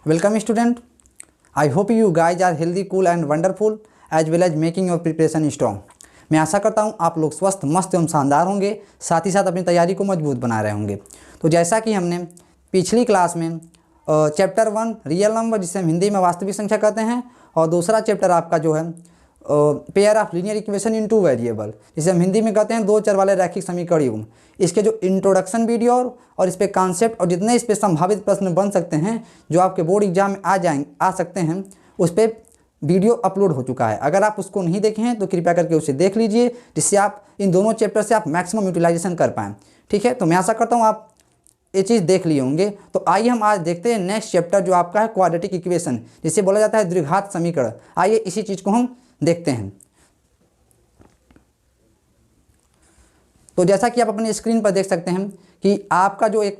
Welcome student. I hope you guys are healthy, cool and wonderful as well as making your preparation strong. मैं आशा करता हूँ आप लोग स्वस्थ, मस्त एवं शानदार होंगे, साथ ही साथ अपनी तैयारी को मजबूत बना रहे होंगे। तो जैसा कि हमने पिछली क्लास में चैप्टर 1 रियल नंबर, जिसे हम हिंदी में वास्तविक संख्या कहते हैं, और दूसरा चैप्टर आपका जो है pair of linear equation in two variable, जिसे हम हिंदी में कहते हैं दो चर वाले रैखिक समीकरण युग्म, इसके जो इंट्रोडक्शन वीडियो और इस पे कॉन्सेप्ट और जितने इस पे संभावित प्रश्न बन सकते हैं जो आपके बोर्ड एग्जाम में आ सकते हैं, उस पर वीडियो अपलोड हो चुका है। अगर आप उसको नहीं देखे हैं तो कृपया करके उसे देख लीजिए, जिससे आप इन दोनों चैप्टर से आप मैक्सिमम यूटिलाइजेशन कर पाएँ। ठीक है, तो मैं आशा करता हूँ आप ये चीज़ देख लिए होंगे। तो आइए हम आज देखते हैं नेक्स्ट चैप्टर जो आपका है क्वाड्रेटिक इक्वेशन, जिसे बोला जाता है द्विघात समीकरण। आइए इसी चीज़ को हम देखते हैं। तो जैसा कि आप अपने स्क्रीन पर देख सकते हैं कि आपका जो एक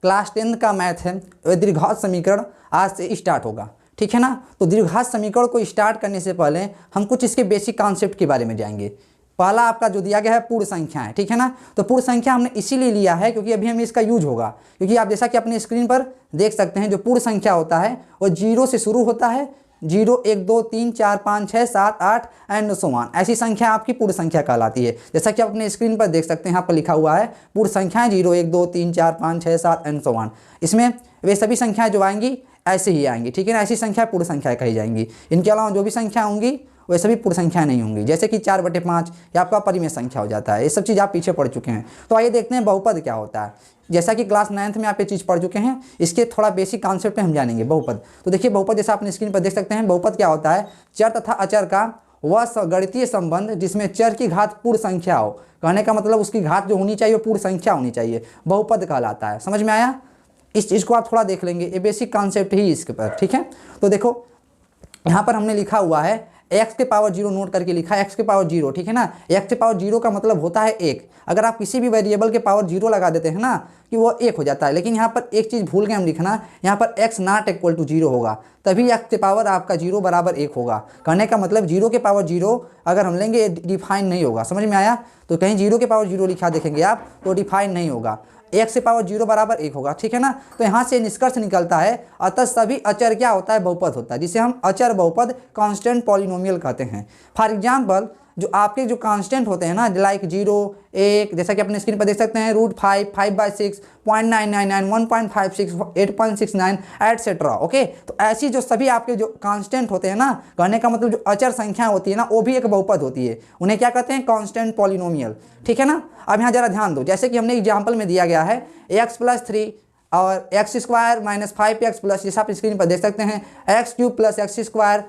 क्लास 10 का मैथ है वह द्विघात समीकरण आज से स्टार्ट होगा। ठीक है ना। तो द्विघात समीकरण को स्टार्ट करने से पहले हम कुछ इसके बेसिक कॉन्सेप्ट के बारे में जाएंगे। पहला आपका जो दिया गया है पूर्ण संख्या है। ठीक है ना। तो पूर्ण संख्या हमने इसीलिए लिया है क्योंकि अभी हमें इसका यूज होगा, क्योंकि आप जैसा कि अपने स्क्रीन पर देख सकते हैं जो पूर्ण संख्या होता है वो 0 से शुरू होता है। 0 1 2 3 4 5 6 7 8 एंड सो ऑन, ऐसी संख्या आपकी पूर्ण संख्या कहलाती है। जैसा कि आप अपने स्क्रीन पर देख सकते हैं, यहाँ पर लिखा हुआ है पूर्ण संख्याएं 0 1 2 3 4 5 6 7 एंड सो ऑन। इसमें वे सभी संख्याएं जो आएंगी ऐसे ही आएंगी। ठीक है ना। ऐसी संख्या पूर्ण संख्या कही जाएंगी। इनके अलावा जो भी संख्या होंगी वे सभी पूर्ण संख्या नहीं होंगी, जैसे कि 4/5 या आपका परिमेय संख्या हो जाता है। ये सब चीज़ आप पीछे पढ़ चुके हैं। तो आइए देखते हैं बहुपद क्या होता है। जैसा कि क्लास 9th में आप ये चीज़ पढ़ चुके हैं, इसके थोड़ा बेसिक कॉन्सेप्ट पे हम जानेंगे। बहुपद, तो देखिए बहुपद जैसा आपने स्क्रीन पर देख सकते हैं, बहुपद क्या होता है? चर तथा अचर का वह गणितीय संबंध जिसमें चर की घात पूर्ण संख्या हो। कहने का मतलब उसकी घात जो होनी चाहिए वो पूर्ण संख्या होनी चाहिए, बहुपद कहलाता है। समझ में आया? इस चीज़ को आप थोड़ा देख लेंगे, ये बेसिक कॉन्सेप्ट ही इसके पर। ठीक है। तो देखो यहाँ पर हमने लिखा हुआ है x के पावर 0 नोट करके लिखा है, x के पावर 0। ठीक है ना। x के पावर 0 का मतलब होता है 1। अगर आप किसी भी वेरिएबल के पावर 0 लगा देते हैं ना कि वो 1 हो जाता है, लेकिन यहाँ पर एक चीज़ भूल गए हम लिखना, यहाँ पर x नॉट इक्वल टू 0 होगा, तभी x के पावर आपका 0 बराबर 1 होगा। कहने का मतलब 0 के पावर 0 अगर हम लेंगे डिफाइन नहीं होगा। समझ में आया? तो कहीं 0 के पावर 0 लिखा देखेंगे आप तो डिफाइन नहीं होगा, x से पावर 0 बराबर 1 होगा। ठीक है ना। तो यहाँ से निष्कर्ष निकलता है अतः सभी अचर क्या होता है? बहुपद होता है, जिसे हम अचर बहुपद कांस्टेंट पॉलिनोमियल कहते हैं। फॉर एग्जांपल जो आपके जो कांस्टेंट होते हैं ना, लाइक 0 1, जैसा कि अपने स्क्रीन पर देख सकते हैं, √5 5/6 0.999 1.56 8.69 एटसेट्रा। ओके। तो ऐसी जो सभी आपके जो कांस्टेंट होते हैं ना, कहने का मतलब जो अचर संख्या होती है ना, वो भी एक बहुपद होती है। उन्हें क्या कहते हैं? Constant polynomial. ठीक है ना। अब यहाँ जरा ध्यान दो, जैसे कि हमने एग्जाम्पल में दिया गया है x + 3 और x² - 5x प्लस, जैसे आप स्क्रीन पर देख सकते हैं x³ + x²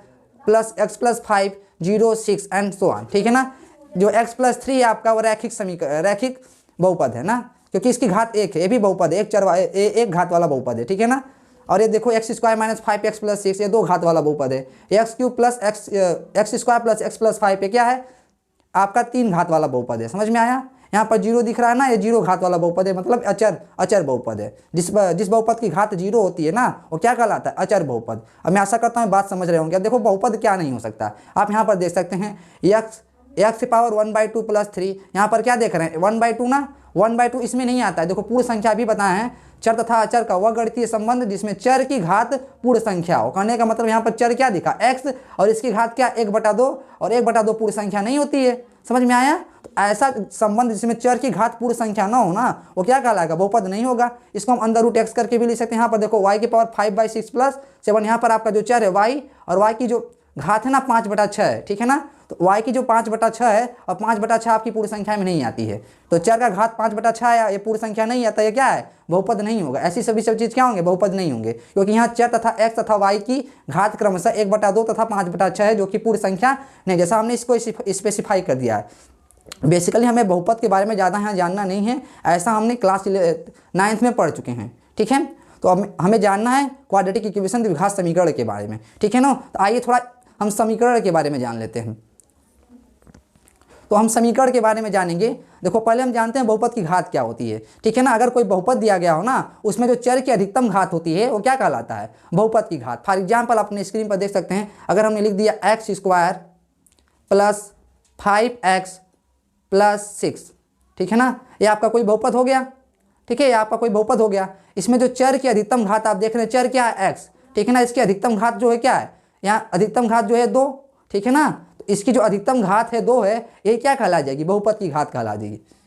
+ x + 5 0 6 and so on. ठीक है ना। जो x + 3 आपका वो रैखिक बहुपद है ना, क्योंकि इसकी घात 1 है, ये भी बहुपद है, एक घात वाला बहुपद है। ठीक है ना। और ये देखो x² - 5x + 6 ये 2 घात वाला बहुपद है। x³ + x² + x + 5 ये क्या है? आपका 3 घात वाला बहुपद है। समझ में आया? यहाँ पर 0 दिख रहा है ना, ये 0 घात वाला बहुपद है, मतलब अचर बहुपद है। जिस बहुपद की घात 0 होती है ना, वो क्या कहलाता है? अचर बहुपद। अब मैं आशा करता हूँ बात समझ रहे होंगे। अब देखो बहुपद क्या नहीं हो सकता, आप यहाँ पर देख सकते हैं x की पावर 1/2 + 3, यहाँ पर क्या देख रहे हैं? 1/2 ना, 1/2 इसमें नहीं आता है। देखो पूर्ण संख्या भी बताए हैं, चर तथा अचर का वह गणितीय संबंध जिसमें चर की घात पूर्ण संख्या हो। कहने का मतलब यहाँ पर चर क्या दिखा? x, और इसकी घात क्या? 1/2, और 1/2 पूर्ण संख्या नहीं होती है। समझ में आया? तो ऐसा संबंध जिसमें चर की घात पूर्ण संख्या ना हो ना, वो क्या कहलाएगा? बहुपद नहीं होगा। इसको हम अंदर रूट x करके भी लिख सकते हैं। यहाँ पर देखो y की पावर 5/6 + 7, यहाँ पर आपका जो चर है y, और y की जो घात है ना 5/6 है। ठीक है ना। तो y की जो 5/6 है, और 5/6 आपकी पूर्ण संख्या में नहीं आती है, तो चर का घात 5/6 है, ये पूर्ण संख्या नहीं आता, ये क्या है? बहुपद नहीं होगा। ऐसी सब चीज़ क्या होंगे? बहुपद नहीं होंगे, क्योंकि यहाँ चर तथा x तथा y की घात क्रमशः 1/2 तथा 5/6 है, जो कि पूर्ण संख्या नहीं, जैसा हमने इसको स्पेसिफाई कर दिया है। बेसिकली हमें बहुपद के बारे में ज़्यादा यहाँ जानना नहीं है, ऐसा हमने क्लास 9th में पढ़ चुके हैं। ठीक है। तो अब हमें जानना है क्वाड्रेटिक इक्वेशन द्विघात समीकरण के बारे में। ठीक है ना। तो आइए थोड़ा हम समीकरण के बारे में जान लेते हैं। तो हम समीकरण के बारे में जानेंगे। देखो पहले हम जानते हैं बहुपद की घात क्या होती है। ठीक है ना। अगर कोई बहुपद दिया गया हो ना, उसमें जो चर की अधिकतम घात होती है वो क्या कहलाता है? बहुपद की घात। फॉर एग्जाम्पल अपने स्क्रीन पर देख सकते हैं, अगर हमने लिख दिया x² + 5x + 6, ठीक है ना, ये आपका कोई बहुपद हो गया। ठीक है, ये आपका कोई बहुपद हो गया। इसमें जो चर की अधिकतम घात आप देख रहे हैं, चर क्या है? x। ठीक है ना। इसकी अधिकतम घात जो है क्या है, यहाँ अधिकतम घात जो है 2, ठीक है ना। तो इसकी जो अधिकतम घात है 2 है, ये क्या कहला जाएगी, बहुपद की घात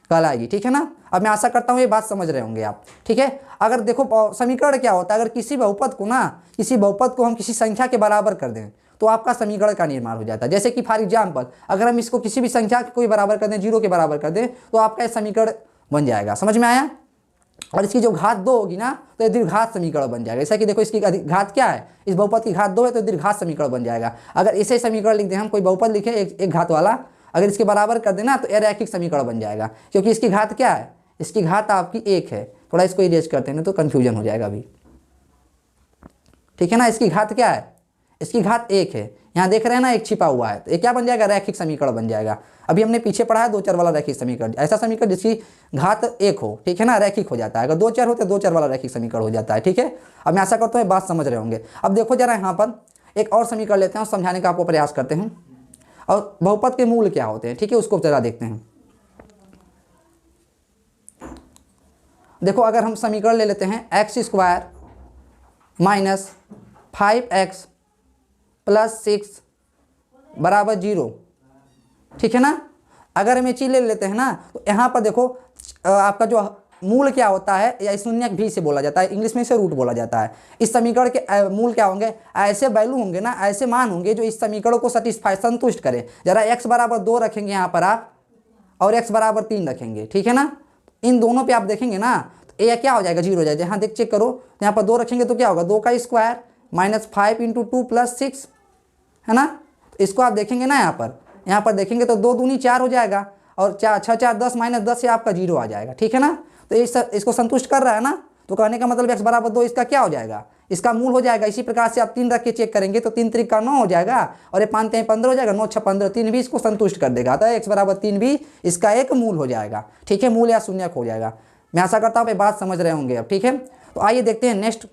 कहलाएगी, ठीक है ना। अब मैं आशा करता हूँ ये बात समझ रहे होंगे आप, ठीक है। अगर देखो समीकरण क्या होता है, अगर किसी बहुपद को हम किसी संख्या के बराबर कर दें तो आपका समीकरण का निर्माण हो जाता है। जैसे कि फॉर एग्जाम्पल अगर हम इसको किसी भी संख्या के कोई बराबर कर दें, 0 के बराबर कर दें, तो आपका ये समीकरण बन जाएगा। समझ में आया। और इसकी जो घात 2 होगी ना, तो ये दीर्घात समीकरण बन जाएगा। जैसा कि देखो इसकी घात क्या है, इस बहुपद की घात 2 है, तो दीर्घात समीकरण बन जाएगा। अगर इसे समीकरण लिख दें हम, कोई बहुपद लिखे एक घात वाला, अगर इसके बराबर कर देना तो रैखिक समीकरण बन जाएगा, क्योंकि इसकी घात क्या है, इसकी घात आपकी 1 है। थोड़ा इसको इरेज करते हैं ना तो कन्फ्यूजन हो जाएगा अभी, ठीक है ना। इसकी घात क्या है, इसकी घात 1 है, यहाँ देख रहे हैं ना 1 छिपा हुआ है, तो ये क्या बन जाएगा, रैखिक समीकरण बन जाएगा। अभी हमने पीछे पढ़ा है 2 चर वाला रैखिक समीकरण, ऐसा समीकरण जिसकी घात 1 हो, ठीक है ना, रैखिक हो जाता है। अगर 2 चर होते 2 चर वाला रैखिक समीकरण हो जाता है, ठीक है। अब मैं आशा करता हूँ बात समझ रहे होंगे। अब देखो जरा यहाँ पर एक और समीकरण लेते हैं और समझाने का आपको प्रयास करते हैं, और बहुपद के मूल क्या होते हैं, ठीक है, उसको जरा देखते हैं। देखो अगर हम समीकरण ले लेते हैं x² - 5x + 6 = 0, ठीक है ना। अगर हम ये चीज़ ले लेते हैं ना, तो यहाँ पर देखो आपका जो मूल क्या होता है, या शून्यक भी से बोला जाता है, इंग्लिश में इसे रूट बोला जाता है। इस समीकरण के मूल क्या होंगे, ऐसे वैल्यू होंगे ना, ऐसे मान होंगे जो इस समीकरण को संतुष्ट करें। जरा x = 2 रखेंगे यहाँ पर आप, और x = 3 रखेंगे, ठीक है ना। इन दोनों पे आप देखेंगे ना, तो ये क्या हो जाएगा, 0 हो जाएगा। यहाँ देख चेक करो, यहाँ पर 2 रखेंगे तो क्या होगा, 2 का स्क्वायर - 5 × 2 + 6, है ना। तो इसको आप देखेंगे ना, यहाँ पर देखेंगे तो 2 दूनी 4 हो जाएगा, और 4 6 4 10 - 10 से आपका 0 आ जाएगा, ठीक है ना। तो इसको संतुष्ट कर रहा है ना, तो कहने का मतलब x = 2 इसका क्या हो जाएगा, इसका मूल हो जाएगा। इसी प्रकार से आप 3 रख के चेक करेंगे तो 3 3 का 9 हो जाएगा, और ये 5 3 15 हो जाएगा, 9 6 15, 3 भी इसको संतुष्ट कर देगा। तो x = 3 भी इसका एक मूल हो जाएगा, ठीक है, मूल या शून्यक हो जाएगा। मैं आशा करता हूँ आप ये बात समझ रहे होंगे अब, ठीक है। तो आइए देखते हैं नेक्स्ट।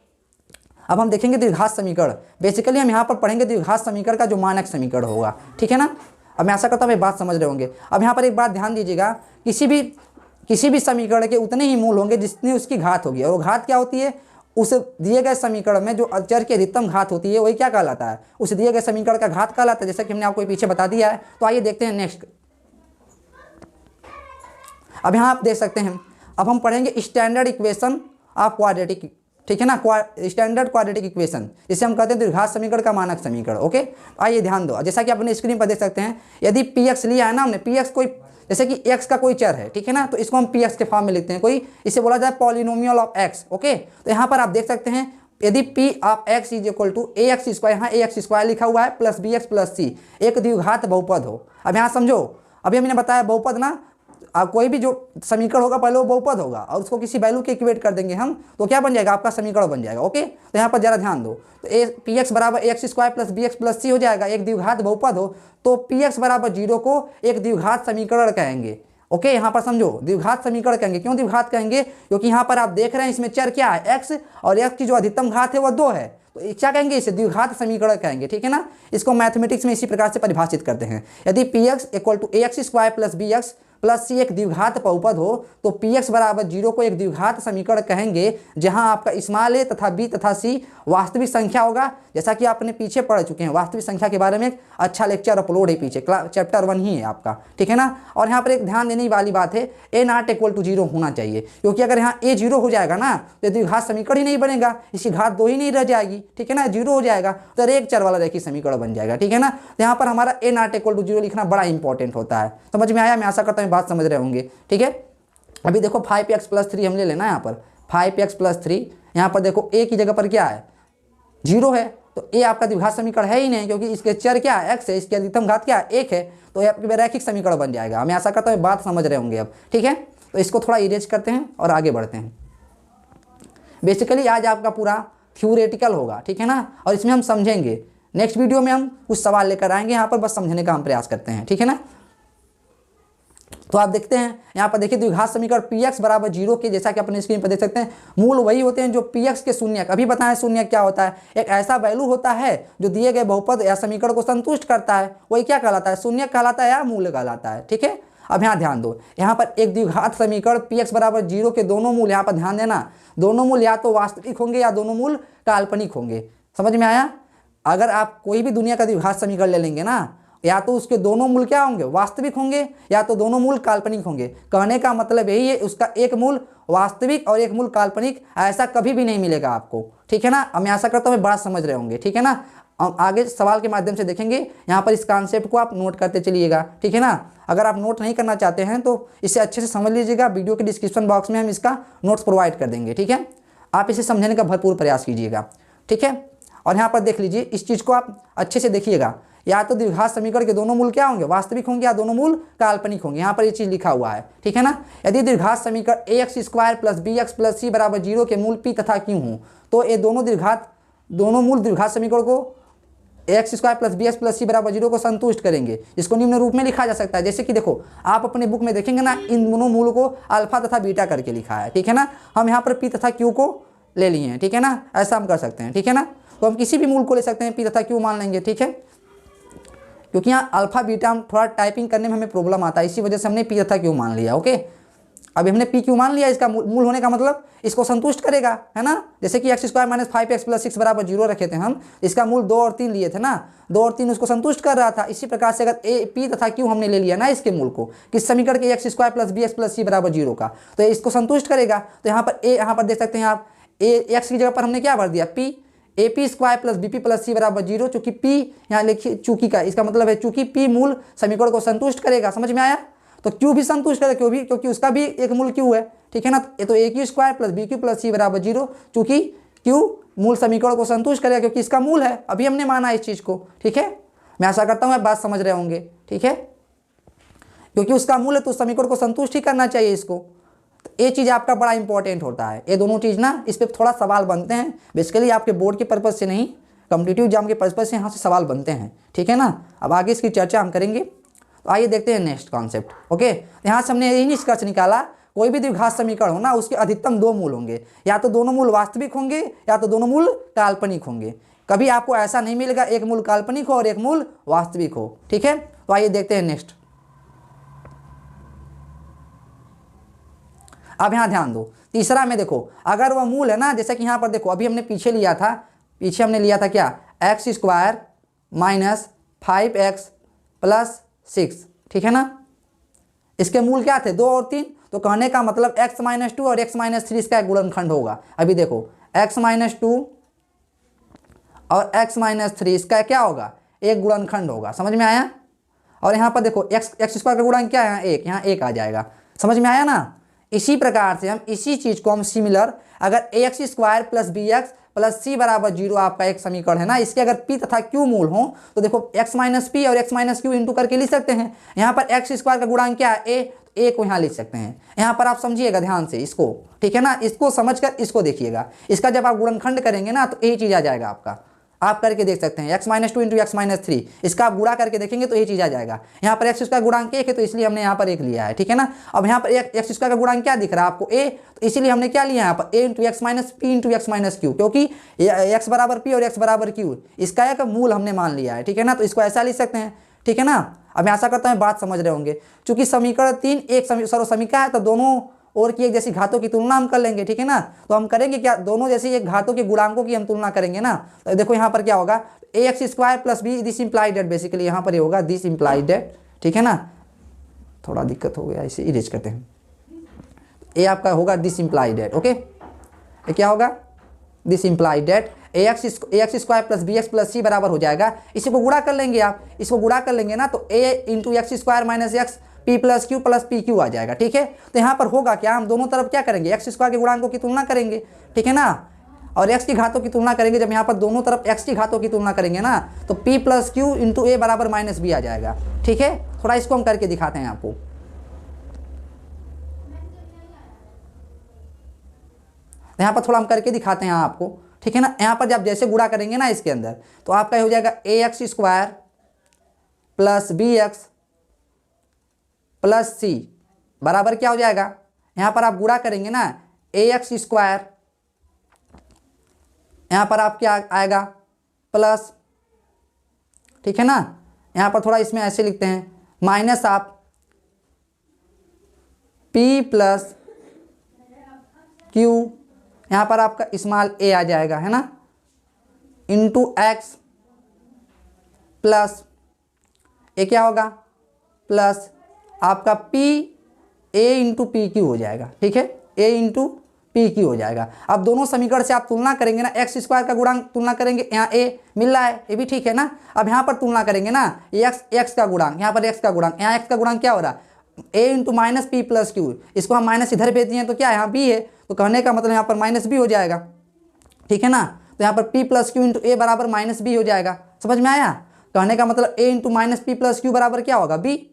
अब हम देखेंगे द्विघात समीकरण। बेसिकली हम यहाँ पर पढ़ेंगे द्विघात समीकरण का जो मानक समीकरण होगा, ठीक है ना। अब मैं आशा करता हूँ ये बात समझ रहे होंगे। अब यहाँ पर एक बात ध्यान दीजिएगा, किसी भी समीकरण के उतने ही मूल होंगे जितनी उसकी घात होगी, और वो घात क्या होती है, उस दिए गए समीकरण में जो चर की अधिकतम घात होती है वही क्या कहलाता है, उस दिए गए समीकरण का घात कहलाता है, जैसा कि हमने आपको पीछे बता दिया है। तो आइए देखते हैं नेक्स्ट। अब यहाँ आप देख सकते हैं, अब हम पढ़ेंगे स्टैंडर्ड इक्वेशन ऑफ क्वाड्रेटिक, ठीक है ना, स्टैंडर्ड क्वाड्रेटिक इक्वेशन, जिसे हम कहते हैं द्विघात समीकरण का मानक समीकरण। ओके, आइए ध्यान दो, जैसा कि आप अपने स्क्रीन पर देख सकते हैं, यदि px लिया है ना हमने, px कोई जैसे कि x का कोई चर है, ठीक है ना, तो इसको हम px के फॉर्म में लिखते हैं, कोई इसे बोला जाए पॉलिनोमियल ऑफ x। ओके, तो यहाँ पर आप देख सकते हैं, यदि p ऑफ x = ax², यहाँ ax² लिखा हुआ है प्लस bx प्लस c, एक द्विघात बहुपद हो। अब यहाँ समझो, अभी हमने बताया बहुपद ना, अब कोई भी जो समीकरण होगा पहले वो बहुपद होगा, और उसको किसी वैल्यू के इक्वेट कर देंगे हम, तो क्या बन जाएगा, आपका समीकरण बन जाएगा। ओके, तो यहाँ पर जरा ध्यान दो, तो px = ax² plus bx plus c हो जाएगा, एक द्विघात बहुपद हो तो px = 0 को एक द्विघात समीकरण कहेंगे। ओके, यहाँ पर समझो द्विघात समीकरण कहेंगे। क्यों द्विघात कहेंगे, क्योंकि यहाँ पर आप देख रहे हैं इसमें चर क्या है, x, और x की जो अधिकतम घात है वह 2 है, तो क्या कहेंगे, इसे द्विघात समीकरण कहेंगे, ठीक है ना। इसको मैथमेटिक्स में इसी प्रकार से परिभाषित करते हैं, यदि px = ax² plus bx plus c एक द्विघात बहुपद हो तो px = 0 को एक द्विघात समीकरण कहेंगे, जहां आपका स्मॉल a तथा b तथा c वास्तविक संख्या होगा। जैसा कि आपने पीछे पढ़ चुके हैं, वास्तविक संख्या के बारे में एक अच्छा लेक्चर अपलोड है पीछे, चैप्टर 1 ही है आपका, ठीक है ना। और यहाँ पर एक ध्यान देने वाली बात है, a ≠ 0 होना चाहिए, क्योंकि अगर यहाँ a 0 हो जाएगा ना तो द्विघात समीकरण ही नहीं बनेगा, इसकी घात 2 ही नहीं रह जाएगी, ठीक है ना, 0 हो जाएगा तो एक चर वाला रैखिक समीकरण बन जाएगा, ठीक है ना। तो यहाँ पर हमारा a ≠ 0 लिखना बड़ा इंपॉर्टेंट होता है। समझ में आया, मैं आशा करता हूँ बात समझ रहे होंगे, ठीक है। अभी देखो 5x + 3 हम ले लेना, यहाँ पर 5x + 3, यहाँ पर देखो a की जगह पर क्या है, 0 है, तो a आपका द्विघात समीकरण है ही नहीं, क्योंकि इसके चर क्या है, x है, इसकी अधिकतम घात क्या है, 1 है, तो ये आपके रैखिक समीकरण बन जाएगा। मैं आशा करता हूँ बात समझ रहे होंगे अब, ठीक है। तो इसको थोड़ा इरेज करते हैं और आगे बढ़ते हैं। बेसिकली आज आपका पूरा थ्योरेटिकल होगा, ठीक है ना, और इसमें हम समझेंगे। नेक्स्ट वीडियो में हम कुछ सवाल लेकर आएंगे, यहाँ पर बस समझने का हम प्रयास करते हैं, ठीक है ना। तो आप देखते हैं यहाँ पर, देखिए द्विघात समीकरण px = 0 के, जैसा कि अपने स्क्रीन पर देख सकते हैं, मूल वही होते हैं जो px के शून्यक। अभी बताएं शून्यक क्या होता है, एक ऐसा वैल्यू होता है जो दिए गए बहुपद या समीकरण को संतुष्ट करता है, वही क्या कहलाता है, शून्यक कहलाता है या मूल कहलाता है, ठीक है। अब यहाँ ध्यान दो, यहाँ पर एक द्विघात समीकरण px = 0 के दोनों मूल, यहाँ पर ध्यान देना, दोनों मूल या तो वास्तविक होंगे या दोनों मूल काल्पनिक होंगे। समझ में आया। अगर आप कोई भी दुनिया का द्विघात समीकरण ले लेंगे ना, या तो उसके दोनों मूल क्या होंगे, वास्तविक होंगे, या तो दोनों मूल काल्पनिक होंगे। कहने का मतलब यही है, उसका एक मूल वास्तविक और एक मूल काल्पनिक, ऐसा कभी भी नहीं मिलेगा आपको। ठीक है ना। अब मैं आशा करता हूँ बात समझ रहे होंगे। ठीक है ना। आगे सवाल के माध्यम से देखेंगे, यहाँ पर इस कॉन्सेप्ट को आप नोट करते चलिएगा। ठीक है ना। अगर आप नोट नहीं करना चाहते हैं तो इसे अच्छे से समझ लीजिएगा, वीडियो के डिस्क्रिप्शन बॉक्स में हम इसका नोट्स प्रोवाइड कर देंगे। ठीक है। आप इसे समझने का भरपूर प्रयास कीजिएगा। ठीक है। और यहाँ पर देख लीजिए, इस चीज़ को आप अच्छे से देखिएगा, या तो द्विघात समीकरण के दोनों मूल क्या होंगे, वास्तविक होंगे, या दोनों मूल काल्पनिक होंगे। यहाँ पर ये चीज़ लिखा हुआ है। ठीक है ना। यदि द्विघात समीकरण ax square plus B X plus C बराबर 0 के मूल p तथा q हों, तो ये दोनों मूल द्विघात समीकरण को X square plus B X plus C बराबर 0 को संतुष्ट करेंगे। इसको निम्न रूप में लिखा जा सकता है, जैसे कि देखो आप अपने बुक में देखेंगे ना, इन दोनों मूल को अल्फा तथा बीटा करके लिखा है। ठीक है ना। हम यहाँ पर p तथा q को ले लिए हैं। ठीक है ना। ऐसा हम कर सकते हैं। ठीक है ना। तो हम किसी भी मूल को ले सकते हैं, p तथा q मान लेंगे। ठीक है। क्योंकि यहाँ अल्फा बीटा हम थोड़ा टाइपिंग करने में हमें प्रॉब्लम आता है, इसी वजह से हमने p तथा q मान लिया। ओके। अभी हमने पी क्यू मान लिया, इसका मूल होने का मतलब इसको संतुष्ट करेगा, है ना। जैसे कि x square minus 5x plus 6 बराबर 0 रखे थे हम, इसका मूल 2 और 3 लिए थे ना, 2 और 3 उसको संतुष्ट कर रहा था। इसी प्रकार से अगर ए पी तथा क्यू हमने ले लिया ना इसके मूल को, किस समीकरण के X square plus B X plus C बराबर 0 का, तो इसको संतुष्ट करेगा। तो यहाँ पर देख सकते हैं आप, ए एक्स की जगह पर हमने क्या भर दिया, P A P square plus B P plus C बराबर 0, चूंकि पी यहाँ लिखिए चूंकि का, इसका मतलब है चूंकि पी मूल समीकरण को संतुष्ट करेगा। समझ में आया। तो क्यू भी संतुष्ट करेगा, क्यों भी, क्योंकि उसका भी एक मूल क्यू है। ठीक है ना। तो A Q square plus B Q plus C बराबर 0, चूंकि क्यू मूल समीकरण को संतुष्ट करेगा, क्योंकि इसका मूल है। अभी हमने माना इस चीज़ को। ठीक है। मैं आशा करता हूँ आप बात समझ रहे होंगे। ठीक है। क्योंकि उसका मूल है तो समीकरण को संतुष्ट ही करना चाहिए इसको। तो ये चीज़ आपका बड़ा इंपॉर्टेंट होता है। ये दोनों चीज़ ना, इस पर थोड़ा सवाल बनते हैं, बेसिकली आपके बोर्ड के पर्पज़ से नहीं, कॉम्पिटिटिव एग्जाम के पर्पज़ से यहाँ से सवाल बनते हैं। ठीक है ना। अब आगे इसकी चर्चा हम करेंगे। तो आइए देखते हैं नेक्स्ट कॉन्सेप्ट। ओके। यहाँ से हमने यही निष्कर्ष निकाला, कोई भी द्विघात समीकरण हो ना, उसके अधिकतम 2 मूल होंगे, या तो दोनों मूल वास्तविक होंगे, या तो दोनों मूल काल्पनिक होंगे। कभी आपको ऐसा नहीं मिलेगा एक मूल काल्पनिक हो और एक मूल वास्तविक हो। ठीक है। तो आइए देखते हैं नेक्स्ट। अब यहाँ ध्यान दो, तीसरा में देखो, अगर वह मूल है ना, जैसे कि यहाँ पर देखो, अभी हमने पीछे हमने लिया था क्या, x square minus 5x plus 6। ठीक है ना। इसके मूल क्या थे, 2 और 3। तो कहने का मतलब x माइनस 2 और x माइनस 3 इसका एक गुणनखंड होगा। अभी देखो x माइनस 2 और x माइनस 3 इसका क्या होगा, एक गुणनखंड होगा। समझ में आया। और यहाँ पर देखो एक्स स्क्वायर का गुणन क्या है, यहाँ एक आ जाएगा। समझ में आया ना। इसी प्रकार से हम इसी चीज़ को हम सिमिलर, अगर A X square plus B X plus C बराबर 0 आपका एक समीकरण है ना, इसके अगर p तथा q मूल हो तो देखो x माइनस पी और x माइनस क्यू इंटू करके लिख सकते हैं। यहाँ पर एक्स स्क्वायर का गुणांक क्या है, ए को यहाँ लिख सकते हैं। यहाँ पर आप समझिएगा ध्यान से इसको। ठीक है ना। इसको समझकर इसको देखिएगा, इसका जब आप गुणनखंड करेंगे ना तो यही चीज़ आ जाएगा आपका। आप करके देख सकते हैं, x minus 2 into x minus 3, इसका आप गुणा करके देखेंगे तो ये चीज़ आ जाएगा। यहाँ पर एक्स स्क्वायर गुणांक 1 है तो इसलिए हमने यहाँ पर 1 लिया है। ठीक है ना। अब यहाँ पर एक्स स्क्वायर का गुणांक क्या दिख रहा है आपको, a, तो इसीलिए हमने क्या लिया यहाँ पर a into x minus P into x minus Q, क्योंकि x बराबर p और x बराबर q इसका एक मूल हमने मान लिया है। ठीक है ना। तो इसको ऐसा लिख सकते हैं। ठीक है ना। अब मैं आशा करता हूँ बात समझ रहे होंगे। चूंकि समीकरण 3 एक सर्वसमीका है, तो दोनों और की एक जैसी घातों की तुलना हम कर लेंगे। ठीक है ना। तो हम करेंगे क्या, दोनों जैसी एक घातों के गुणांकों की हम तुलना करेंगे ना। तो देखो यहाँ पर क्या होगा, A X square plus B, this implied that, basically यहाँ पर ये होगा दिस इम्प्लाइड डेट। ठीक है ना। थोड़ा दिक्कत हो गया, इसे इरेज करते हैं। ए आपका होगा दिस इम्प्लाइड डेट। ओके। ये क्या होगा, this implied that A X square plus B X plus C बराबर हो जाएगा, इसी को गुणा कर लेंगे आप, इसको गुणा कर लेंगे ना तो A into X square minus X P plus P Q आ जाएगा। ठीक है। तो यहाँ पर होगा क्या, हम दोनों तरफ क्या करेंगे, एक्स स्क्वायर के गुणांकों की तुलना करेंगे। ठीक है ना। और एक्स की घातों की तुलना करेंगे। जब यहाँ पर दोनों तरफ एक्स की घातों की तुलना करेंगे ना तो पी प्लस क्यू इंटू ए बराबर माइनस बी आ जाएगा। ठीक है। थोड़ा इसको हम करके दिखाते हैं आपको। यहाँ पर थोड़ा हम करके दिखाते हैं आपको। ठीक है ना। यहाँ पर जब जैसे गुणा करेंगे ना इसके अंदर, तो आपका हो जाएगा A X square plus B X plus C बराबर क्या हो जाएगा, यहाँ पर आप गुणा करेंगे ना ए एक्स स्क्वायर, यहाँ पर आप क्या आएगा प्लस, ठीक है ना। यहाँ पर थोड़ा इसमें ऐसे लिखते हैं, माइनस आप p प्लस क्यू, यहाँ पर आपका स्मॉल a आ जाएगा, है ना, इंटू एक्स प्लस ये क्या होगा प्लस आपका P A into P Q हो जाएगा। ठीक है, ए इंटू पी क्यू हो जाएगा। अब दोनों समीकरण से आप तुलना करेंगे ना, एक्स स्क्वायर का गुणांक तुलना करेंगे, यहाँ ए मिल रहा है, ये भी ठीक है ना। अब यहाँ पर तुलना करेंगे ना, एक्स का गुणांक, यहाँ पर एक्स का गुणांक, यहाँ एक्स का गुणांक क्या हो रहा है A into minus P plus Q, इसको हम माइनस इधर भेज दिए तो क्या है यहाँ बी है, तो कहने का मतलब यहाँ पर माइनस बी हो जाएगा। ठीक है ना, तो यहाँ पर पी प्लस क्यू इंटू ए बराबर माइनस बी हो जाएगा। समझ में आया? कहने का मतलब A into minus P plus Q बराबर क्या होगा बी,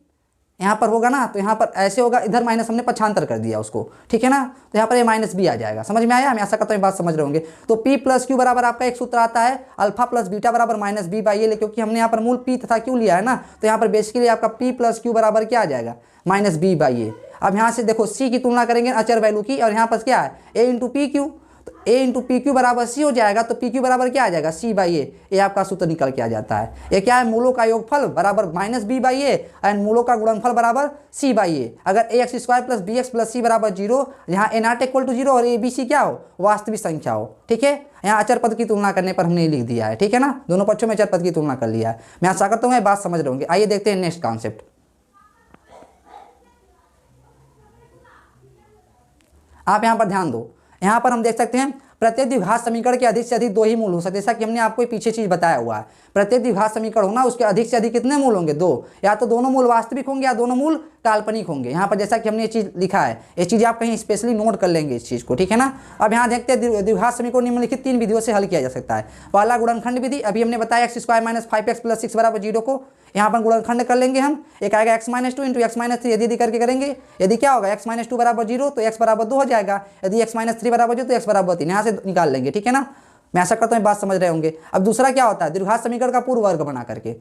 यहाँ पर होगा ना, तो यहाँ पर ऐसे होगा, इधर माइनस हमने पक्षांतर कर दिया उसको। ठीक है ना, तो यहाँ पर ये माइनस बी आ जाएगा। समझ में आया? मैं आशा करता हूँ बात समझ रहे होंगे। तो पी प्लस क्यू बराबर आपका एक सूत्र आता है अल्फा प्लस बीटा बराबर माइनस बी बाई ए, क्योंकि हमने यहाँ पर मूल पी तथा क्यू लिया है ना, तो यहाँ पर बेसिकली आपका पी प्लस क्यू बराबर क्या आ जाएगा माइनस बी बाई ए। अब यहाँ से देखो सी की तुलना करेंगे अचर वैल्यू की, और यहाँ पर क्या है ए इंटू पी क्यू, तो ए इंटू पी क्यू बराबर सी हो जाएगा, तो पी क्यू बराबर क्या आ जाएगा सी बाई ए, ये आपका सूत्र निकल के आ जाता है। ये क्या है मूलों का योगफल बराबर minus B by A and मूलों का गुणनफल बराबर सी बाई ए। अगर A X square plus B X plus C बराबर जीरो, यहाँ A not equal to zero और ए बी सी क्या हो वास्तविक संख्या हो। ठीक है, यहाँ अचर पद की तुलना करने पर हमने लिख दिया है। ठीक है ना, दोनों पक्षों में अचर पद की तुलना कर लिया है। मैं आशा करता हूँ बात समझ रहे होंगे। आइए देखते हैं नेक्स्ट कॉन्सेप्ट। आप यहाँ पर ध्यान दो, यहाँ पर हम देख सकते हैं प्रत्येक द्विघात समीकरण के अधिक से अधिक दो ही मूल हो सकते हैं, जैसा कि हमने आपको पीछे चीज बताया हुआ है। प्रत्येक द्विघात समीकरण होना उसके अधिक से अधिक कितने मूल होंगे दो, या तो दोनों मूल वास्तविक होंगे या दोनों मूल काल्पनिक होंगे। यहाँ पर जैसा कि हमने ये चीज लिखा है, ये चीज आप कहीं स्पेशली नोट कर लेंगे इस चीज को। ठीक है ना, अब यहाँ देखते हैं द्विघात समीकरण निम्नलिखित तीन विधियों से हल किया जा सकता है। पहला गुणनखंड विधि, अभी हमने बताया x square minus 5x plus 6 बराबर 0 को यहाँ पर गुणनखंड कर लेंगे हम। एक आएगा x minus 2 into x minus 3, यदि करके करेंगे, यदि क्या होगा x माइनस 2 बराबर 0 तो x बराबर 2 हो जाएगा, यदि x माइनस 3 बराबर 0 तो x बराबर 3, यहाँ से निकाल लेंगे। ठीक है ना, मैं आशा करता हूँ बात समझ रहे होंगे। अब दूसरा क्या होता है द्विघात समीकरण का पूर्ण वर्ग बना करके,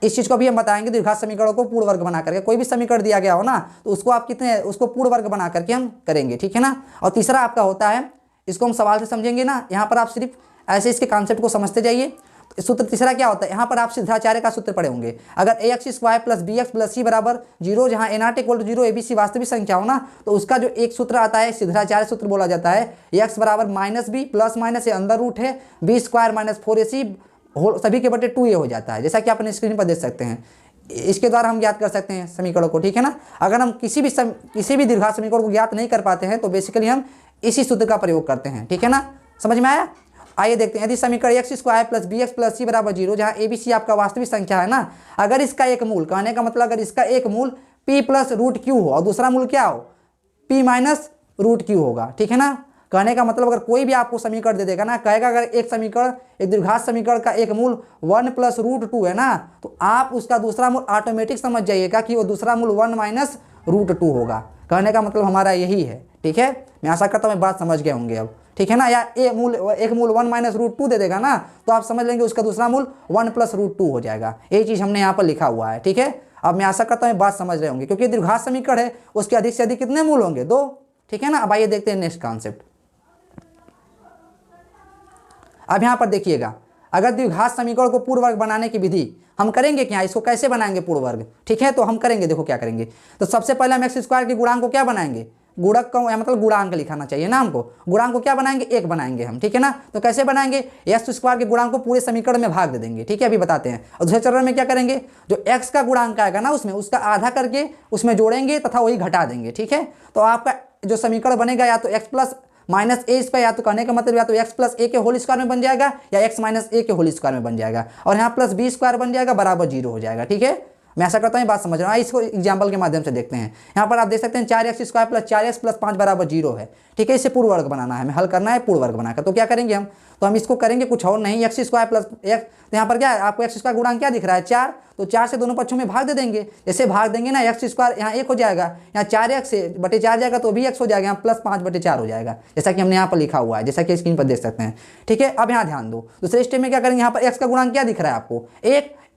इस चीज को भी हम बताएंगे। द्विघात समीकरण को पूर्ण वर्ग बना करके, कोई भी समीकरण दिया गया हो ना तो उसको आप कितने उसको पूर्ण वर्ग बना करके हम करेंगे। ठीक है ना, और तीसरा आपका होता है, इसको हम सवाल से समझेंगे ना, यहाँ पर आप सिर्फ ऐसे इसके कॉन्सेप्ट को समझते जाइए। सूत्र तीसरा क्या होता है, यहाँ पर आप सिद्धाचार्य का सूत्र पढ़े होंगे। अगर A X square plus B X plus C बराबर 0, जहाँ A not equal to 0 A B C वास्तविक संख्या हो ना, तो उसका जो एक सूत्र आता है सिद्धाचार्य सूत्र बोला जाता है, एक्स बराबर माइनस बी प्लस माइनस ए अंदर रूट है बी स्क्वायर माइनस 4ac सभी के बटे 2a हो जाता है, जैसा कि आप अपने स्क्रीन पर देख सकते हैं। इसके द्वारा हम ज्ञात कर सकते हैं समीकरणों को। ठीक है ना, अगर हम किसी भी दीर्घात समीकरण को ज्ञात नहीं कर पाते हैं तो बेसिकली हम इसी सूत्र का प्रयोग करते हैं। ठीक है ना, समझ में आया? आइए देखते हैं, यदि समीकरण X square plus B X plus C बराबर 0, जहाँ ए बी सी आपका वास्तविक संख्या है ना, अगर इसका एक मूल, कहने का मतलब अगर इसका एक मूल पी प्लस रूट क्यू हो और दूसरा मूल क्या हो पी माइनस रूट क्यू होगा। ठीक है ना, कहने का मतलब अगर कोई भी आपको समीकरण दे देगा ना, कहेगा अगर एक समीकरण एक द्विघात समीकरण का एक मूल 1 प्लस रूट 2 है ना, तो आप उसका दूसरा मूल ऑटोमेटिक समझ जाइएगा कि वो दूसरा मूल 1 माइनस रूट 2 होगा। कहने का मतलब हमारा यही है। ठीक है, मैं आशा करता हूँ बात समझ गए होंगे अब। ठीक है ना, या एक मूल 1 माइनस रूट 2 दे देगा ना, तो आप समझ लेंगे उसका दूसरा मूल 1 प्लस रूट 2 हो जाएगा। ये चीज़ हमने यहाँ पर लिखा हुआ है। ठीक है, अब मैं आशा करता हूँ बात समझ रहे होंगे, क्योंकि द्विघात समीकरण है उसके अधिक से अधिक कितने मूल होंगे दो। ठीक है ना, अब आइए देखते हैं नेक्स्ट कॉन्सेप्ट। अब यहाँ पर देखिएगा, अगर द्विघात समीकरण को पूर्ण वर्ग बनाने की विधि हम करेंगे क्या, इसको कैसे बनाएंगे पूर्ण वर्ग। ठीक है, तो हम करेंगे, देखो क्या करेंगे। तो सबसे पहले हम एक्स स्क्वायर के गुणांक को क्या बनाएंगे, गुणक का मतलब गुणांक लिखाना चाहिए ना हमको। गुणांक को क्या बनाएंगे, एक बनाएंगे हम। ठीक है ना, तो कैसे बनाएंगे, एक्स स्क्वायर के गुणांक को पूरे समीकरण में भाग दे देंगे। ठीक है, अभी बताते हैं। और दूसरे चरण में क्या करेंगे, जो एक्स का गुणांक आएगा ना उसमें उसका आधा करके उसमें जोड़ेंगे तथा वही घटा देंगे। ठीक है, तो आपका जो समीकरण बनेगा या तो एक्स प्लस माइनस ए स्क्वायर, या तो कहने का मतलब या तो एक्स प्लस ए के होल स्क्वायर में बन जाएगा या एक्स माइनस ए के होल स्क्वायर में बन जाएगा, और यहाँ प्लस बी स्क्वायर बन जाएगा बराबर 0 हो जाएगा। ठीक है, मैं ऐसा करता हूँ बात समझ रहा हूँ। इसको एग्जाम्पल के माध्यम से देखते हैं। यहाँ पर आप देख सकते हैं 4x square plus 4x plus 5 बराबर 0 है। ठीक है, इसे पूर्ण वर्ग बनाना है, हमें हल करना है पूर्ण वर्ग बनाकर। तो क्या करेंगे हम, तो हम इसको करेंगे कुछ और नहीं, एक्स स्क्वायर प्लस एक्स, तो यहाँ पर क्या है आपको एक्स स्क्वायर गुणांक क्या दिख रहा है 4, तो 4 से दोनों पक्षों में भाग दे देंगे। जैसे भाग देंगे ना, एक्स स्क्वायर यहाँ 1 हो जाएगा, यहाँ 4x से बटे 4 जाएगा तो भी x हो जाएगा, यहाँ प्लस 5 बटे 4 हो जाएगा, जैसा कि हमने यहाँ पर लिखा हुआ है, जैसा कि स्क्रीन पर देख सकते हैं। ठीक है, अब यहाँ ध्यान दो, दूसरे स्टेप में क्या करेंगे, यहाँ पर x का गुणांक क्या दिख रहा है आपको,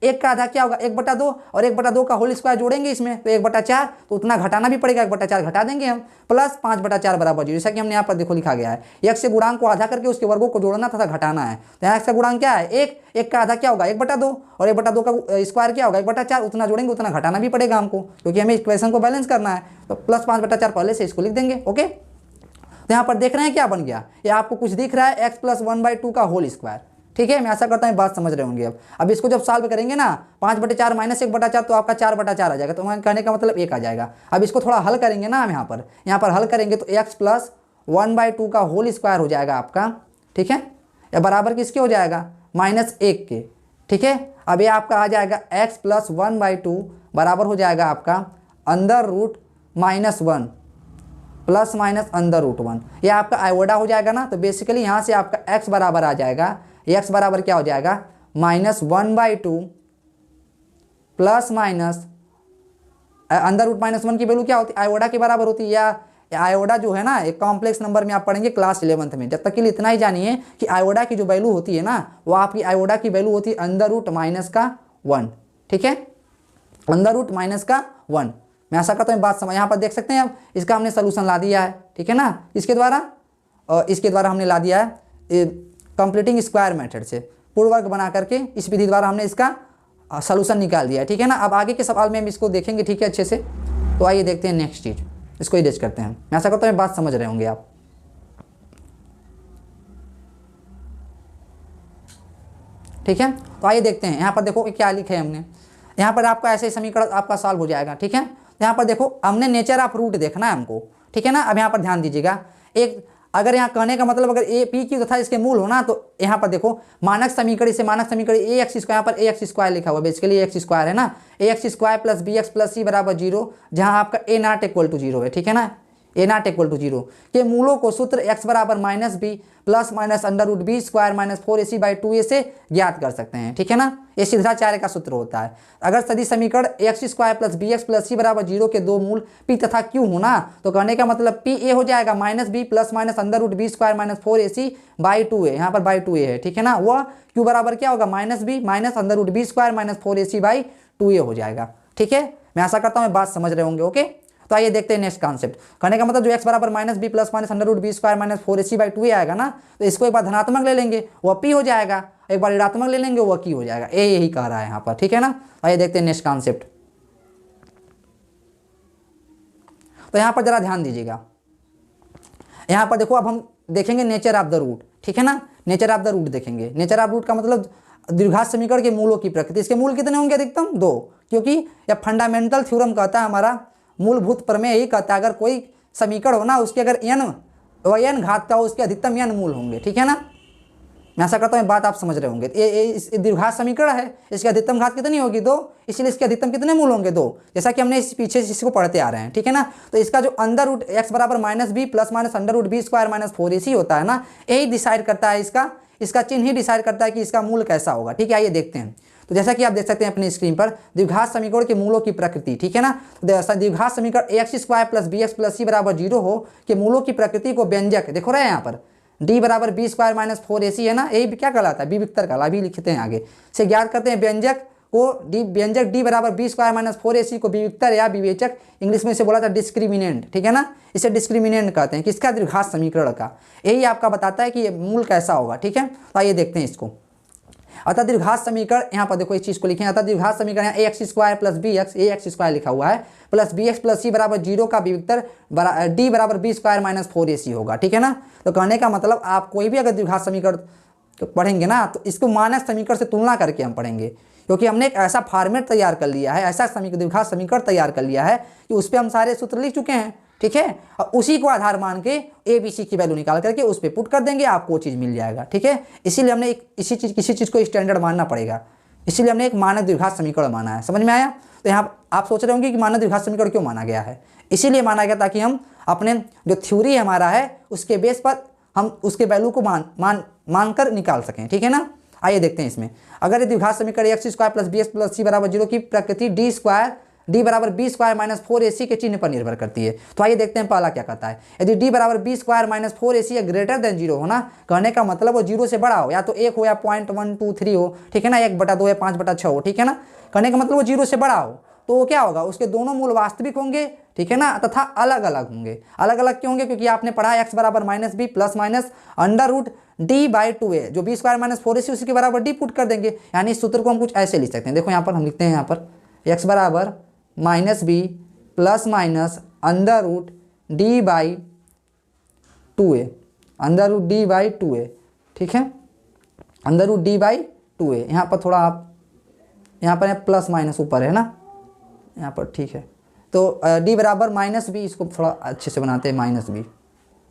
1 का आधा क्या होगा 1/2, और 1/2 का होल स्क्वायर जोड़ेंगे इसमें तो 1/4, तो उतना घटाना भी पड़ेगा, 1/4 घटा देंगे हम, प्लस 5/4 बराबर 0, जैसा कि हमने यहाँ पर देखो लिखा गया है। x से गुणांक को आधा करके उसके वर्गों को जोड़ना तथा घटाना है। तो यहाँ x का गुणांक क्या है 1 का आधा क्या होगा 1/2, और 1/2 का स्क्वायर क्या होगा 1/4, उतना जोड़ेंगे उतना घटाना भी पड़ेगा हमको, क्योंकि हमें इक्वेशन को बैलेंस करना है। तो प्लस 5/4 पहले से इसको लिख देंगे। ओके, तो यहाँ पर देख रहे हैं क्या बन गया, ये आपको कुछ दिख रहा है x प्लस 1/2 का होल स्क्वायर। ठीक है, मैं आशा करता हूँ बात समझ रहे होंगे। अब इसको जब सॉल्व करेंगे ना 5/4 माइनस 1/4 तो आपका 4/4 आ जाएगा, तो मैं कहने का मतलब 1 आ जाएगा। अब इसको थोड़ा हल करेंगे ना हम यहाँ पर हल करेंगे तो x प्लस 1/2 का होल स्क्वायर हो जाएगा आपका, ठीक है, या बराबर किसके हो जाएगा, -1 के, ठीक है। अब ये आपका आ जाएगा x प्लस 1/2 बराबर हो जाएगा आपका √-1 प्लस माइनस √1, ये आपका आयोडा हो जाएगा ना। तो बेसिकली यहाँ से आपका x बराबर आ जाएगा, x बराबर क्या हो जाएगा -1/2 प्लस माइनस √-1 की वैल्यू क्या होती है, आयोडा के बराबर होती है। या आयोडा जो है ना एक कॉम्प्लेक्स नंबर में आप पढ़ेंगे क्लास 11th में। जब तक के लिए इतना ही जानिए कि आयोडा की जो वैल्यू होती है ना वो आपकी आयोडा की वैल्यू होती है √-1, ठीक है, √-1। मैं आशा करता हूँ बात समझ, यहाँ पर देख सकते हैं। अब इसका हमने सोल्यूशन ला दिया है, ठीक है ना, इसके द्वारा हमने ला दिया है कंप्लीटिंग स्क्वायर मेथड से पूर्ण वर्ग बना करके इस विधि द्वारा हमने इसका सोल्यूशन निकाल दिया है, ठीक है ना। अब आगे के सवाल में हम इसको देखेंगे, ठीक है, अच्छे से। तो आइए देखते हैं नेक्स्ट चीज, इसको इरेज करते हैं। मैं आशा करता हूँ बात समझ रहे होंगे आप, ठीक है। तो आइए देखते हैं, यहाँ पर देखो क्या लिखा है हमने। यहाँ पर आपका ऐसे समीकरण आपका सॉल्व हो जाएगा, ठीक है। यहाँ पर देखो हमने नेचर ऑफ रूट देखना है हमको, ठीक है ना। अब यहाँ पर ध्यान दीजिएगा, एक अगर यहाँ कहने का मतलब अगर ए पी की तथा इसके मूल हो ना, तो यहाँ पर देखो मानक समीकरण, इसे मानक समीकरण ax², यहाँ पर ax² लिखा हुआ है, बेसिकली ax² है ना, ax² plus bx plus c बराबर 0, जहाँ आपका a0 = 0 है, ठीक है ना, a0 = 0 के मूलों को सूत्र x बराबर -b plus minus √b² - 4ac/2a से ज्ञात कर सकते हैं, ठीक है ना। ये सिद्धाचार्य का सूत्र होता है। अगर सदिश समीकरण x² plus bx plus c बराबर 0 के दो मूल p तथा q होना, तो कहने का मतलब p a हो जाएगा -b plus minus √b² - 4ac/2a, यहाँ पर /2a है, ठीक है ना। वह q बराबर क्या होगा -b माइनस √b² - 4ac/2a हो जाएगा, ठीक है। मैं आशा करता हूँ बात समझ रहे होंगे, ओके। तो आइए देखते हैं नेक्स्ट कॉन्सेप्ट। कहने का मतलब जो x बराबर -b plus minus √b² - 4ac/2a आएगा ना, तो इसको एक बार धनात्मक ले लेंगे वह p हो जाएगा, एक बार ऋणात्मक ले लेंगे वह q हो जाएगा। यही कह रहा है यहाँ पर, ठीक है ना। आइए देखते हैं नेक्स्ट कॉन्सेप्ट। तो यहाँ पर जरा ध्यान दीजिएगा, यहाँ पर देखो अब हम देखेंगे नेचर ऑफ द रूट, ठीक है ना। नेचर ऑफ द रूट देखेंगे। नेचर ऑफ रूट का मतलब द्विघात समीकरण के मूलों की प्रकृति। इसके मूल कितने होंगे, अधिकतम 2, क्योंकि यह फंडामेंटल थ्योरम कहता है, हमारा मूलभूत प्रमेय यही कहता है, अगर कोई समीकरण हो ना उसके अगर n घात का हो उसके अधिकतम n मूल होंगे, ठीक है ना। मैं आशा करता हूँ बात आप समझ रहे होंगे। ये द्विघात समीकरण है, इसकी अधिकतम घात कितनी होगी, 2, इसलिए इसके अधिकतम कितने मूल होंगे, 2, जैसा कि हमने इस पीछे इसको पढ़ते आ रहे हैं, ठीक है ना। तो इसका जो अंडर रूट x बराबर -b plus minus √b² - 4ac होता है ना, यही डिसाइड करता है, इसका चिन्ह ही डिसाइड करता है कि इसका मूल कैसा होगा, ठीक है। आइए देखते हैं। तो जैसा कि आप देख सकते हैं अपनी स्क्रीन पर द्विघात समीकरण के मूलों की प्रकृति, ठीक है ना। तो द्विघात समीकरण ax² plus bx plus c बराबर 0 हो के मूलों की प्रकृति को व्यंजक देखो रहे हैं यहाँ पर d बराबर b² - 4ac है ना, यही क्या कहलाता है, विविक्तर कहला, अभी लिखते हैं आगे से ज्ञात करते हैं व्यंजक को व्यंजक d बराबर b² - 4ac को विविक्तर या विवेचक, इंग्लिश में इसे बोला था डिस्क्रिमिनेंट, ठीक है ना। इसे डिस्क्रिमिनेंट कहते हैं किसका, द्विघात समीकरण का। यही आपका बताता है कि ये मूल कैसा होगा, ठीक है। तो आइए देखते हैं इसको। अतः द्विघात समीकरण, यहाँ पर देखो इस चीज को लिखें, अतः द्विघात समीकरण ax² प्लस bx ax² लिखा हुआ है प्लस bx प्लस c बराबर 0 का विविक्तर d बराबर b² - 4ac होगा, ठीक है ना। तो कहने का मतलब आप कोई भी अगर द्विघात समीकरण तो पढ़ेंगे ना, तो इसको मानक समीकरण से तुलना करके हम पढ़ेंगे, क्योंकि हमने एक ऐसा फॉर्मेट तैयार कर लिया है, ऐसा द्विघात समीकरण तैयार कर लिया है कि उस पर हम सारे सूत्र लिख चुके हैं, ठीक है। और उसी को आधार मान के ए बी सी की वैल्यू निकाल करके उस पर पुट कर देंगे, आपको वो चीज़ मिल जाएगा, ठीक है। इसीलिए हमने किसी चीज़ को स्टैंडर्ड मानना पड़ेगा, इसीलिए हमने एक मानक द्विघात समीकरण माना है। समझ में आया। तो यहाँ आप सोच रहे होंगे कि मानक द्विघात समीकरण क्यों माना गया है। इसीलिए माना गया ताकि हम अपने जो थ्योरी हमारा है उसके बेस पर हम उसके वैल्यू को मान कर निकाल सकें, ठीक है ना। आइए देखते हैं इसमें। अगर ये द्विघात समीकरण x² plus bx plus c बराबर 0 की प्रकृति d बराबर b² - 4ac के चिन्ह पर निर्भर करती है, तो आइए देखते हैं पहला क्या कहता है। यदि d बराबर b² - 4ac ग्रेटर देन 0 हो ना, कहने का मतलब वो 0 से बड़ा हो, या तो 1 हो या 0.123 हो, ठीक है ना, 1/2 या 5/6 हो, ठीक है ना। कहने का मतलब वो 0 से बड़ा हो, तो वो क्या होगा, उसके दोनों मूल वास्तविक होंगे, ठीक है ना, तथा अलग अलग होंगे। अलग अलग क्यों होंगे, क्योंकि आपने पढ़ा x बराबर -b प्लस माइनस √d/2a, जो b² - 4ac उसी के बराबर d पुट कर देंगे। यानी इस सूत्र को हम कुछ ऐसे लिख सकते हैं, देखो यहाँ पर हम लिखते हैं, यहाँ पर x बराबर -b plus minus √d/2a, √d/2a, ठीक है। Under root D by 2a। यहाँ पर थोड़ा आप यहाँ पर प्लस माइनस ऊपर है ना, यहाँ पर ठीक है। तो d बराबर माइनस बी, इसको थोड़ा अच्छे से बनाते हैं माइनस बी,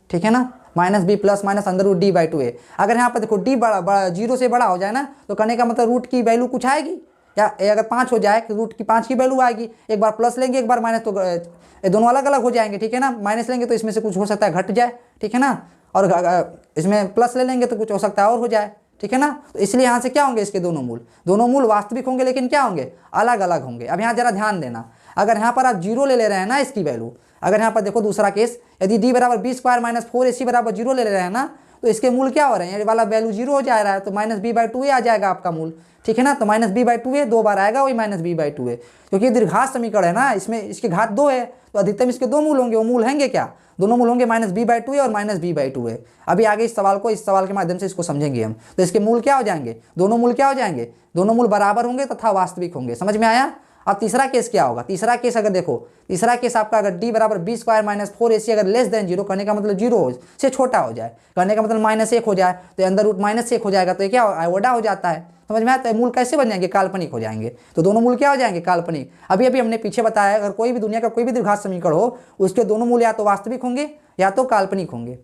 ठीक है ना, minus B plus minus under root D by 2a। अगर यहाँ पर देखो d बड़ा जीरो से बड़ा हो जाए ना, तो कहने का मतलब रूट की वैल्यू कुछ आएगी, या अगर 5 हो जाए तो रूट की 5 की वैल्यू आएगी। एक बार प्लस लेंगे एक बार माइनस, तो दोनों अलग अलग हो जाएंगे, ठीक है ना। माइनस लेंगे तो इसमें से कुछ हो सकता है घट जाए, ठीक है ना, और इसमें प्लस ले लेंगे तो कुछ हो सकता है और हो जाए, ठीक है ना। तो इसलिए यहाँ से क्या होंगे, इसके दोनों मूल वास्तविक होंगे, लेकिन क्या होंगे, अलग अलग होंगे। अब यहाँ जरा ध्यान देना, अगर यहाँ पर आप जीरो ले रहे हैं ना इसकी वैल्यू, अगर यहाँ पर देखो दूसरा केस, यदि d बराबर बी स्क्वायर माइनस 4ac बराबर जीरो ले रहे हैं ना, तो इसके मूल क्या हो रहे हैं, ये वाला वैल्यू जीरो हो जा रहा है, तो माइनस बी बाई 2a आ जाएगा आपका मूल, ठीक है ना। तो माइनस बी बाई 2a 2 बार आएगा, वही माइनस बी बाई 2a, क्योंकि द्विघात समीकरण है ना, इसमें इसकी घात 2 है, तो अधिकतम इसके 2 मूल होंगे। वो मूल होंगे क्या, दोनों मूल होंगे माइनस बी बाई 2a और माइनस बी बाई 2a। अभी आगे इस सवाल के माध्यम से इसको समझेंगे हम। तो इसके मूल क्या हो जाएंगे, दोनों मूल क्या हो जाएंगे, दोनों मूल बराबर होंगे तथा वास्तविक होंगे। समझ में आया। अब तीसरा केस क्या होगा, तीसरा केस अगर देखो, तीसरा केस आपका अगर d बराबर बी स्क्वायर माइनस 4ac अगर लेस देन जीरो, कहने का मतलब जीरो से छोटा हो जाए, कहने का मतलब माइनस 1 हो जाए, तो अंदर रूट माइनस 1 हो जाएगा, तो ये क्या आयोडा हो जाता है। समझ में आता है। मूल कैसे बन जाएंगे, काल्पनिक हो जाएंगे। तो दोनों मूल क्या हो जाएंगे, काल्पनिक। अभी हमने पीछे बताया, अगर कोई भी दुनिया का कोई भी द्विघात समीकरण हो, उसके दोनों मूल या तो वास्तविक होंगे या तो काल्पनिक होंगे।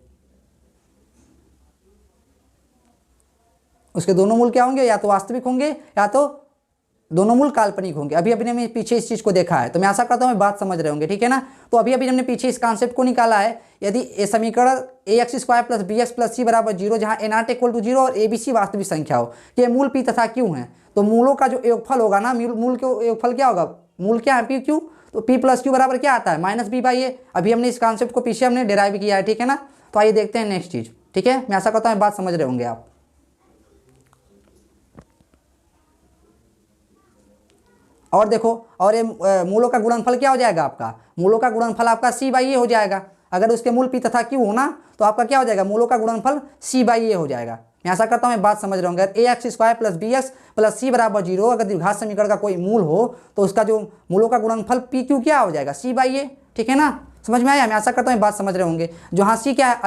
उसके दोनों मूल क्या होंगे, या तो वास्तविक होंगे या तो दोनों मूल काल्पनिक होंगे। अभी हमने पीछे इस चीज़ को देखा है, तो मैं आशा करता हूँ बात समझ रहे होंगे, ठीक है ना। तो अभी हमने पीछे इस कॉन्सेप्ट को निकाला है। यदि ए समीकरण ax square plus bx plus c बराबर 0, जहाँ a नॉट इक्वल टू 0 और abc वास्तविक संख्या हो, कि मूल p तथा q हैं, तो मूलों का जो योगफल होगा ना, मूल के योगफल क्या होगा, मूल क्या है, p q, तो p प्लस q बराबर क्या आता है, माइनस बी बाई ए। अभी हमने इस कॉन्सेप्ट को पीछे हमने डिराइव किया है, ठीक है ना। तो आइए देखते हैं नेक्स्ट चीज़, ठीक है। मैं आशा करता हूँ बात समझ रहे होंगे आप। और देखो, और ये मूलों का गुणनफल क्या हो जाएगा आपका, मूलों का गुणनफल आपका c बाई ए हो जाएगा। अगर उसके मूल p तथा q हो ना, तो आपका क्या हो जाएगा, मूलों का गुणनफल c बाई ए हो जाएगा। मैं आशा करता हूँ बात समझ रहे होंगे। अगर ax square plus bx plus c बराबर 0, अगर द्विघात समीकरण का कोई मूल हो, तो उसका जो मूलों का गुणनफल p q क्या हो जाएगा, c बाई ए, ठीक है ना। समझ में आया। मैं आशा करता हूँ बात समझ रहे होंगे। जहाँ c क्या है,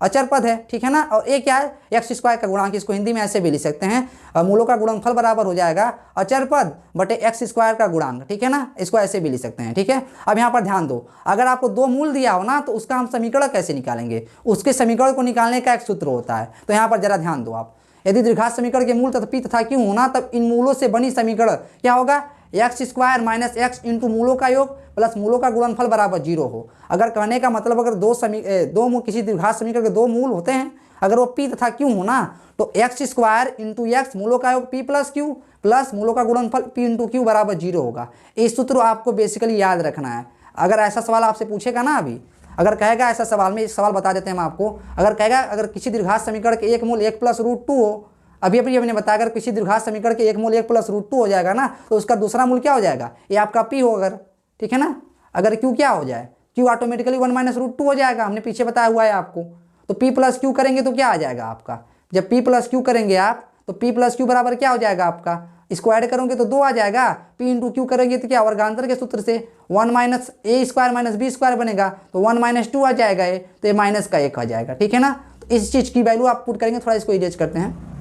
अचर पद है, ठीक है ना, और ए क्या है, एक्स स्क्वायर का गुणांक। इसको हिंदी में ऐसे भी लिख सकते हैं, मूलों का गुणनफल बराबर हो जाएगा अचर पद बटे एक्स स्क्वायर का गुणांक, ठीक है ना। इसको ऐसे भी लिख सकते हैं, ठीक है। अब यहाँ पर ध्यान दो, अगर आपको 2 मूल दिया हो ना, तो उसका हम समीकरण कैसे निकालेंगे, उसके समीकरण को निकालने का एक सूत्र होता है। तो यहाँ पर जरा ध्यान दो आप, यदि द्विघात समीकरण के मूल तथा p तथा q होना, तब इन मूलों से बनी समीकरण क्या होगा, X square minus X into मूलों का योग प्लस मूलों का गुणनफल बराबर 0 हो। अगर कहने का मतलब, अगर किसी द्विघात समीकरण के 2 मूल होते हैं, अगर वो p तथा q हो ना, तो एक्स स्क्वायर इंटू एक्स मूलों का योग p प्लस क्यू प्लस मूलों का गुणनफल p इंटू क्यू बराबर 0 होगा। इस सूत्र आपको बेसिकली याद रखना है। अगर ऐसा सवाल आपसे पूछेगा ना, अभी अगर कहेगा ऐसा सवाल में, एक सवाल बता देते हैं हम आपको, अगर कहेगा अगर किसी द्विघात समीकरण के एक मूल 1 प्लस रूट 2 हो, अभी हमने बताया अगर किसी द्विघात समीकरण के एक मूल 1 प्लस रूट 2 हो जाएगा ना, तो उसका दूसरा मूल क्या हो जाएगा, ये आपका p हो, अगर, ठीक है ना। अगर q क्या हो जाए, q ऑटोमेटिकली 1 माइनस रूट 2 हो जाएगा, हमने पीछे बताया हुआ है आपको। तो p प्लस क्यू करेंगे तो क्या आ जाएगा आपका, जब p प्लस क्यू करेंगे आप, तो p प्लस क्यू बराबर क्या हो जाएगा आपका, इसको ऐड करोगे तो 2 आ जाएगा, p इंटू क्यू करेंगे तो क्या, वर्गांतर के सूत्र से 1 माइनस ए स्क्वायर माइनस बी स्क्वायर बनेगा, तो 1 माइनस 2 आ जाएगा ये, तो ये माइनस का 1 आ जाएगा, ठीक है ना। तो इस चीज़ की वैल्यू आप पुट करेंगे, थोड़ा इसको इरेज करते हैं,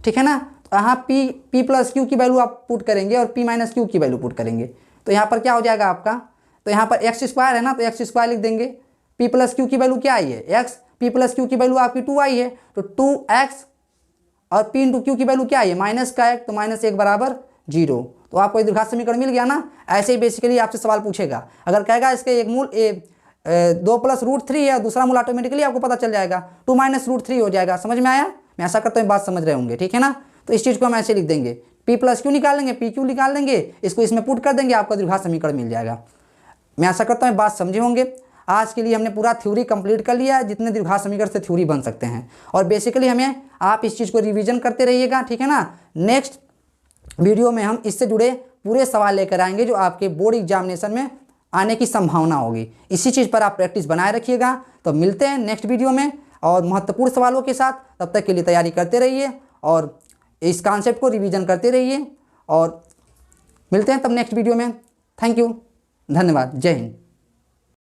ठीक है ना। तो यहाँ p प्लस क्यू की वैल्यू आप पुट करेंगे और p माइनस क्यू की वैल्यू पुट करेंगे, तो यहाँ पर क्या हो जाएगा आपका, तो यहाँ पर एक्स स्क्वायर है ना, तो एक्स स्क्वायर लिख देंगे, p प्लस क्यू की वैल्यू क्या आई है, x, p प्लस क्यू की वैल्यू आपकी 2 आई है, तो 2x, और p इंटू क्यू की वैल्यू क्या आई है, माइनस का 1, तो माइनस 1 बराबर 0। तो आपको ये द्विघात समीकरण मिल गया ना। ऐसे ही बेसिकली आपसे सवाल पूछेगा, अगर कहेगा इसके एक मूल 2 प्लस रूट 3 है, दूसरा मूल ऑटोमेटिकली आपको पता चल जाएगा 2 माइनस रूट 3 हो जाएगा। समझ में आया। मैं आशा करता हूँ बात समझ रहे होंगे, ठीक है ना। तो इस चीज़ को हम ऐसे लिख देंगे, p प्लस क्यू निकाल लेंगे, p क्यू निकाल देंगे, इसको इसमें पुट कर देंगे, आपका द्विघात समीकरण मिल जाएगा। मैं आशा करता हूँ बात समझे होंगे। आज के लिए हमने पूरा थ्योरी कंप्लीट कर लिया है, जितने द्विघात समीकरण से थ्योरी बन सकते हैं। और बेसिकली हमें आप इस चीज़ को रिवीजन करते रहिएगा, ठीक है ना। नेक्स्ट वीडियो में हम इससे जुड़े पूरे सवाल लेकर आएंगे जो आपके बोर्ड एग्जामिनेशन में आने की संभावना होगी। इसी चीज़ पर आप प्रैक्टिस बनाए रखिएगा। तो मिलते हैं नेक्स्ट वीडियो में और महत्वपूर्ण सवालों के साथ। तब तक के लिए तैयारी करते रहिए और इस कॉन्सेप्ट को रिवीजन करते रहिए, और मिलते हैं तब नेक्स्ट वीडियो में। थैंक यू, धन्यवाद, जय हिंद।